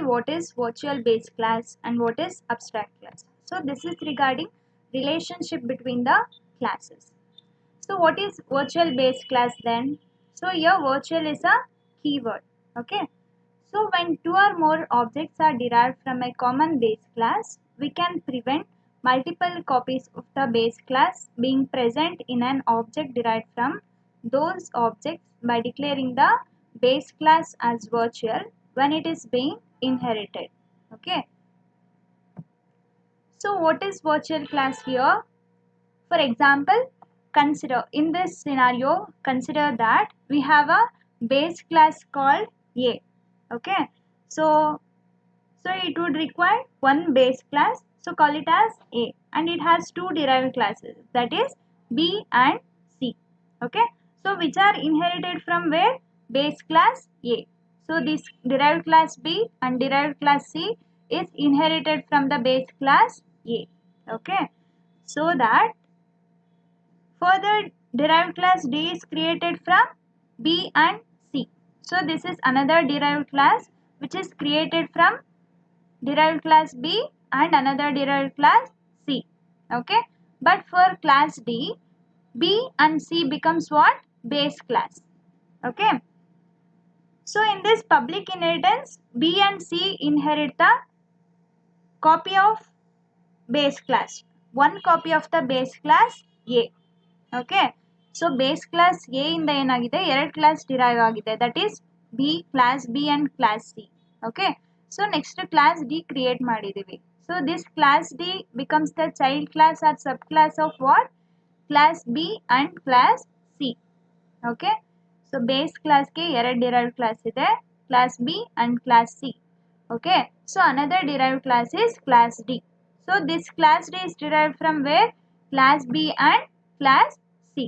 what is virtual base class and what is abstract class. So this is regarding relationship between the classes. So what is virtual base class then? So here virtual is a keyword. Okay. So when two or more objects are derived from a common base class, we can prevent multiple copies of the base class being present in an object derived from those objects by declaring the base class as virtual when it is being inherited. Okay. So what is virtual class here? For example, consider in this scenario, consider that we have a base class called A. Okay. So it would require one base class. So call it as A, and it has two derived classes, that is B and C. Okay. So which are inherited from where? Base class A. So this derived class B and derived class C is inherited from the base class A. Okay. So that further derived class D is created from B and C. So this is another derived class which is created from derived class B and another derived class C. Okay. But for class D, B and C becomes what? Base class. Okay. So in this public inheritance, B and C inherit the copy of base class. One copy of the base class A. Okay. So base class A ಇಂದ ಏನಾಗಿದೆ ಎರಡು class derive ಆಗಿದೆ, that is B class B and class C. Okay. So next class D create ಮಾಡಿದ್ದೀವಿ. So this class D becomes the child class or sub class of what? Class B and class C. Okay. So base ಕ್ಲಾಸ್ಗೆ ಎರಡು derived class ಇದೆ, class B and class C. Okay. So another derived class is class D. So this class D is derived from where? Class B and class C.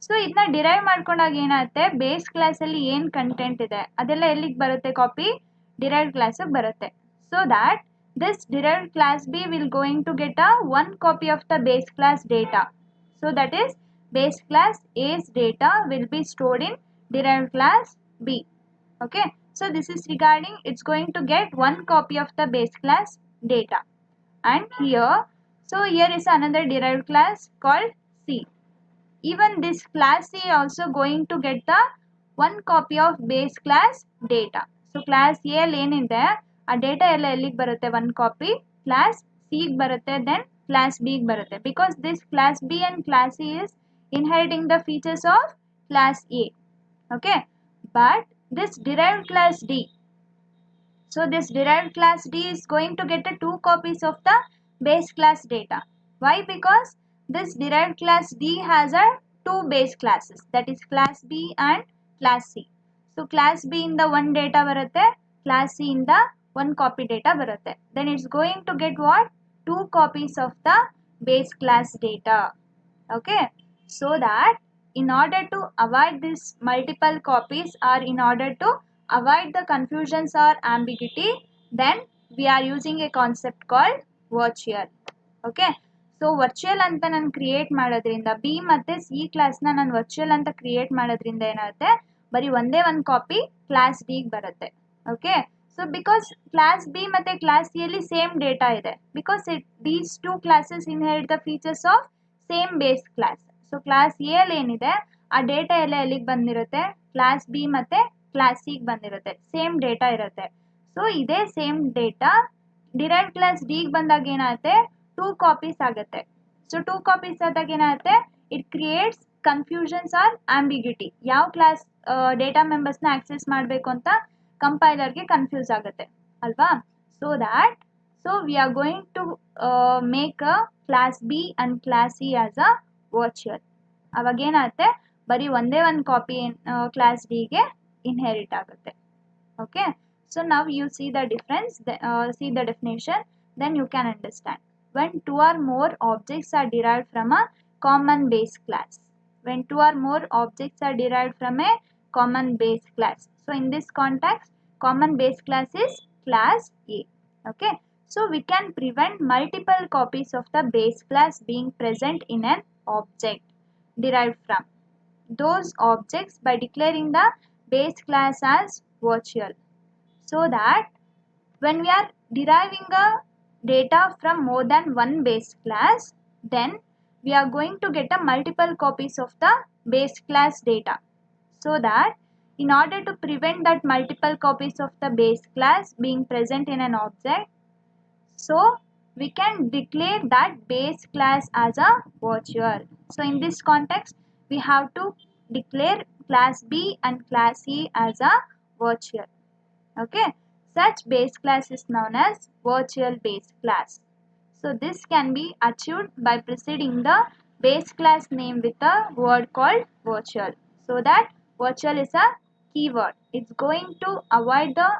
So ಇದನ್ನ derive ಮಾಡ್ಕೊಂಡಾಗ ಏನಾಗುತ್ತೆ, base ಕ್ಲಾಸಲ್ಲಿ ಏನು content ಇದೆ ಅದೆಲ್ಲ ಎಲ್ಲಿಗೆ ಬರುತ್ತೆ? ಕಾಪಿ ಡಿರೈವ್ಡ್ ಕ್ಲಾಸಿಗೆ ಬರುತ್ತೆ. So that this derived class B will going to get a one copy of the base class data. So that is base class A's data will be stored in derived class B. Okay. So this is regarding it's going to get one copy of the base class data. And here, so here is another derived class called C. Even this class C also going to get the one copy of base class data. So class A ಅಲ್ಲಿ ಏನಿದೆ ಆ data ಎಲ್ಲ ಎಲ್ಲಿಗೆ ಬರುತ್ತೆ? One copy class ಸಿಗೆ ಬರುತ್ತೆ, then class ಬಿಗೆ ಬರುತ್ತೆ. Because this class B and class C is inheriting the features of class A. Okay. But this derived class D, so this derived class D is going to get the two copies of the base class data. Why? Because this derived class D has a two base classes, that is class B and class C. So class B in the one data barutte, class C in the one copy data barutte. Then it's going to get what? Two copies of the base class data. Okay. So that in order to avoid this multiple copies or in order to avoid the confusions or ambiguity, then we are using a concept called virtual. Okay. So virtual ಅಂತ ನಾನು create ಮಾಡೋದ್ರಿಂದ B ಮತ್ತು C ಕ್ಲಾಸ್ನ ನಾನು virtual ಅಂತ create ಮಾಡೋದ್ರಿಂದ ಏನಾಗುತ್ತೆ, ಬರೀ ಒಂದೇ ಒಂದು ಕಾಪಿ ಕ್ಲಾಸ್ ಡಿಗೆ ಬರುತ್ತೆ. Okay. So because class B ಮತ್ತು ಕ್ಲಾಸ್ ಸಿ ಅಲ್ಲಿ ಸೇಮ್ ಡೇಟಾ ಇದೆ, because these two classes inherit the features of same base class. So class A ಅಲ್ಲಿ ಏನಿದೆ ಆ ಡೇಟಾ ಎಲ್ಲ ಎಲ್ಲಿಗೆ ಬಂದಿರುತ್ತೆ? ಕ್ಲಾಸ್ ಬಿ ಮತ್ತು ಕ್ಲಾಸ್ ಸಿಗೆ ಬಂದಿರುತ್ತೆ, ಸೇಮ್ ಡೇಟಾ ಇರುತ್ತೆ. ಸೊ ಇದೇ ಸೇಮ್ ಡೇಟಾ ಡಿರೈವ್ ಕ್ಲಾಸ್ ಡಿಗೆ ಬಂದಾಗ ಏನಾಗುತ್ತೆ? ಟೂ ಕಾಪೀಸ್ ಆಗುತ್ತೆ. ಸೊ ಟೂ ಕಾಪೀಸ್ ಆದಾಗ ಏನಾಗುತ್ತೆ? It creates confusions or ambiguity. ಯಾವ ಕ್ಲಾಸ್ ಡೇಟಾ ಮೆಂಬರ್ಸ್ನ ಆಕ್ಸೆಸ್ ಮಾಡಬೇಕು ಅಂತ ಕಂಪೈಲರ್ಗೆ ಕನ್ಫ್ಯೂಸ್ ಆಗುತ್ತೆ ಅಲ್ವಾ? So that we are going to make a class B and class C as a virtual. ಅವಾಗ ಏನಾಗುತ್ತೆ? ಬರೀ ಒಂದೇ ಒಂದು ಕಾಪಿ ಕ್ಲಾಸ್ ಡಿಗೆ ಇನ್ಹೆರಿಟ್ ಆಗುತ್ತೆ. ಓಕೆ. ಸೊ ನಾವು U C the difference, C the definition, then you can understand. When two or more objects are derived from a common base class. When two or more objects are derived from a common base class. So in this context, common base class is class A. Okay. So we can prevent multiple copies of the base class being present in an object derived from those objects by declaring the base class as virtual. So that when we are deriving a data from more than one base class, then we are going to get a multiple copies of the base class data. So that in order to prevent that multiple copies of the base class being present in an object, so we can declare that base class as a virtual. So in this context, we have to declare class B and class E as a virtual. Okay, such base class is known as virtual base class. So this can be achieved by preceding the base class name with a word called virtual. So that virtual is a keyword. It's going to avoid the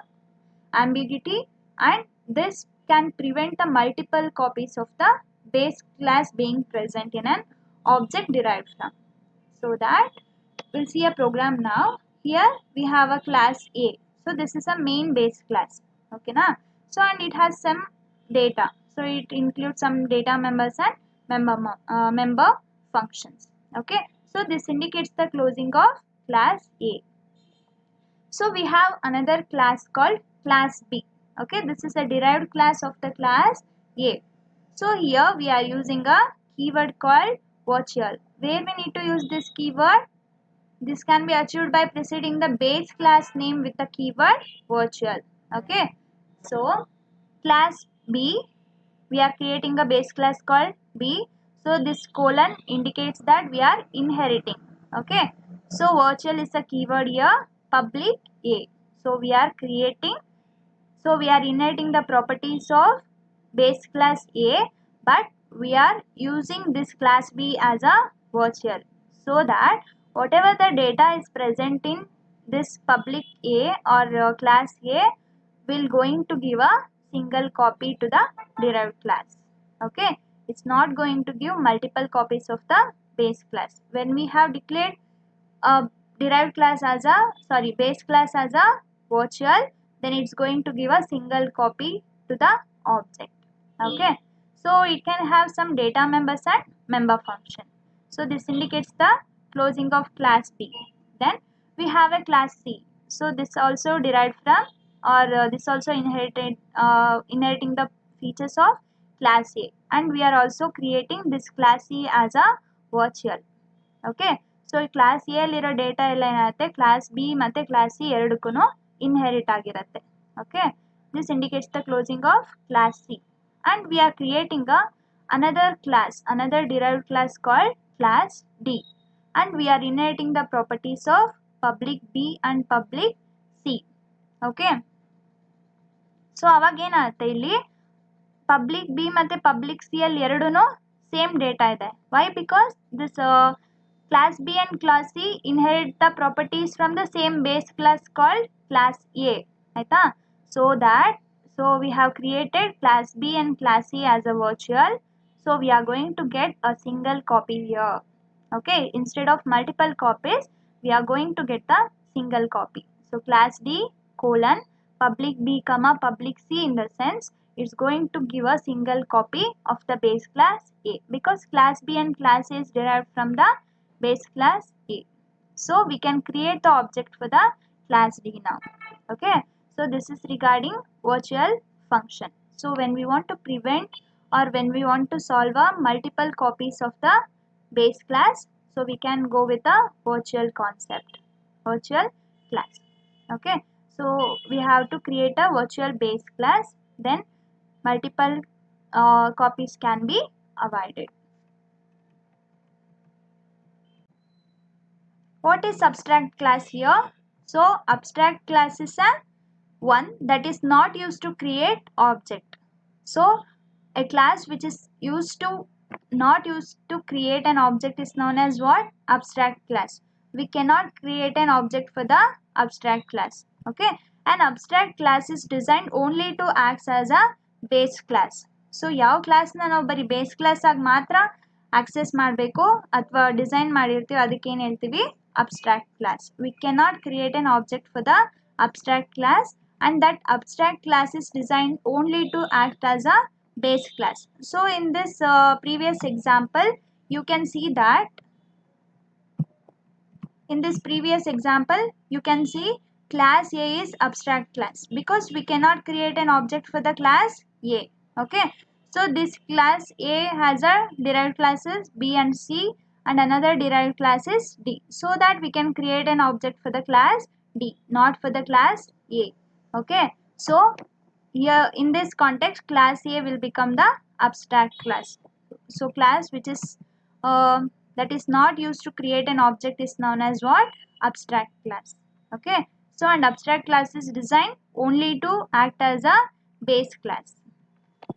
ambiguity, and this can prevent the multiple copies of the base class being present in an object derived from. So that we'll see a program now. Here we have a class A. So this is a main base class. Okay na? So and it has some data. So it includes some data members and member functions. Okay. So this indicates the closing of class A. So we have another class called class B. Okay, this is a derived class of the class A. So here we are using a keyword called virtual. Where we need to use this keyword? This can be achieved by preceding the base class name with the keyword virtual. Okay, so class B, we are creating a base class called B. So this colon indicates that we are inheriting. Okay, so virtual is a keyword here, public A. So we are creating, so we are inheriting the properties of base class A, but we are using this class B as a virtual, so that whatever the data is present in this public A or class A will going to give a single copy to the derived class. Okay, it's not going to give multiple copies of the base class. When we have declared a derived class as a base class as a virtual, then it's going to give a single copy to the object. Okay, so it can have some data members and member function. So this indicates the closing of class B. Then we have a class C. So this also derived from, or this also inheriting the features of class A, and we are also creating this class C as a virtual. Okay, so class A ಅಲ್ಲಿರೋ data ಎಲ್ಲ ಏನಾಗುತ್ತೆ, class B ಮತ್ತೆ class C ಎರಡಕ್ಕೂ inherit ಆಗಿರುತ್ತೆ. Okay, this indicates the closing of class C, and we are creating another derived class called class D, and we are inheriting the properties of public B and public C. Okay, so ಅವಾಗ ಏನಾಗುತ್ತೆ ಇಲ್ಲಿ public B ಮತ್ತೆ public C ಅಲ್ಲಿ ಎರಡೂ same data ಇದೆ. Why? Because this class B and class C inherit the properties from the same base class called class A. ಆಯ್ತಾ? So we have created class B and class C as a virtual. So we are going to get a single copy here. Okay, instead of multiple copies, we are going to get a single copy. So class D colon public B comma public C, in the sense it's going to give a single copy of the base class A, because class B and class A is derived from the base class A. So we can create the object for the class D now. Okay, so this is regarding virtual function. So when we want to prevent, or when we want to solve a multiple copies of the base class, so we can go with a virtual concept, virtual class. Okay, so we have to create a virtual base class, then multiple copies can be avoided. What is abstract class here? So abstract class is a one that is not used to create object. So a class which is not used to create an object is known as what? Abstract class. We cannot create an object for the abstract class. Okay, an abstract class is designed only to act as a base class. So ಯಾವ ಕ್ಲಾಸ್ನ ನಾವು ಬರೀ base class ಆಗಿ ಮಾತ್ರ access ಮಾಡಬೇಕು ಅಥವಾ design ಮಾಡಿರ್ತೀವಿ, ಅದಕ್ಕೆ ಏನು ಹೇಳ್ತೀವಿ? Abstract class. We cannot create an object for the abstract class, and that abstract class is designed only to act as a base class. So in this previous example, you can see that class A is abstract class because we cannot create an object for the class A. Okay, so this class A has a derived classes B and C and another derived class is D, so that we can create an object for the class D, not for the class A. Okay, so here in this context class A will become the abstract class. So class which is that is not used to create an object is known as what? Abstract class. Okay, so and abstract class is designed only to act as a base class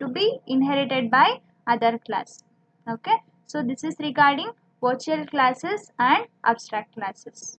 to be inherited by other class. Okay, so this is regarding virtual classes and abstract classes.